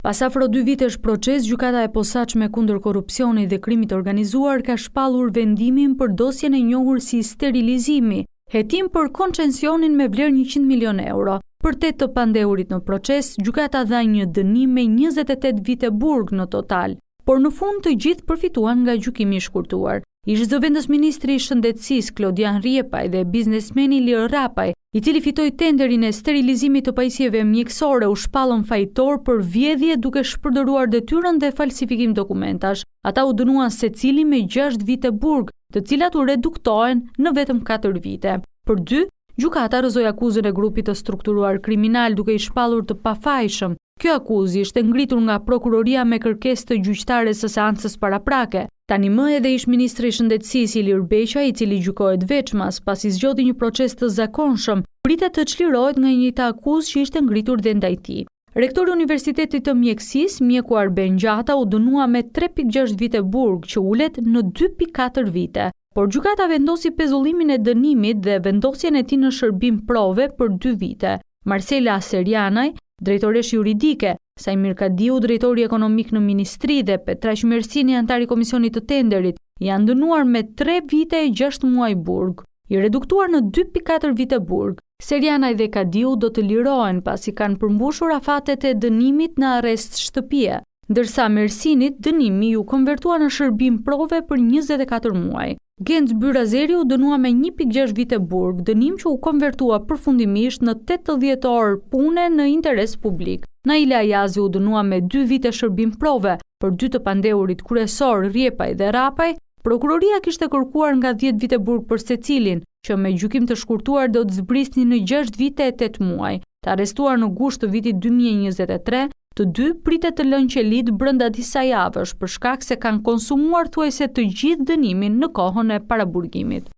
Pas afro 2 vitesh proces, gjykata e posaçme kundër korrupsionit dhe krimit të organizuar ka shpallur vendimin për dosjen e njohur si sterilizimi, hetim për koncesionin me vlerë 100 milion euro. Për te të pandehurit në proces, gjykata dha një dënim me 28 vite burg në total, por në fund të gjithë përfituan nga gjykimi i shkurtuar. Ish zëvendës ministri i shëndetësisë Klodian Rjepaj dhe biznesmeni Lir Rapaj, i cili fitoi tenderin e sterilizimit të pajisjeve mjekësore, u shpallën fajtor për vjedhje duke shpërdoruar detyrën dhe falsifikim dokumentash. Ata u dënuan secili me 6 vite burg, të cilat u reduktohen në vetëm 4 vite. Për 2, gjykata rrëzoi akuzën e grupit të strukturuar kriminal duke i shpallur të pafajshëm. Kjo akuzë ishte ngritur nga prokuroria me kërkesë të gjyqtares së seancës paraprake. Tani më edhe ish ministri i shëndetësisë Ilir Beqa, i cili gjykohet veçmas pasi zgjodhi një proces të zakonshëm, pritet të çlirohet nga njëjta akuzë që ishte ngritur dhe ndaj tij. Rektori i Universitetit të Mjekësisë, mjeku Arben Gjata, u dënua me 3.6 vite burg, që ulet në 2.4 vite. Por gjykata vendosi pezullimin e dënimit dhe vendosjen e tij në shërbim prove për 2 vite. Marcela Serianaj, drejtoresh juridike, Sajmir Kadiu, drejtori ekonomik në ministri, dhe Petraq Mersini, antar i komisionit të tenderit, janë dënuar me 3 vite e 6 muaj burg, i reduktuar në 2.4 vite burg. Serianaj dhe Kadiu do të lirohen pasi kanë përmbushur afatet e dënimit në arrest shtëpie, ndërsa Mersinit dënimi ju konvertua në shërbim prove për 24 muaj. Genc Byrazeri u dënua me 1.6 vite burg, dënim që u konvertua përfundimisht në 80 orë pune në interes publik. Naila Jazi u dënua me 2 vite shërbim prove, për 2 të pandehurit kryesor Rjepaj dhe Rapaj. Prokuroria kishte kërkuar nga 10 vite burg për secilin, që me gjykim të shkurtuar do të zbrisnin në 6 vite e 8 muaj. Të arrestuar në gusht të vitit 2023, të dy pritet të lënë qelit brenda disa javësh për shkak se kanë konsumuar thuajse të gjithë dënimin në kohën e paraburgimit.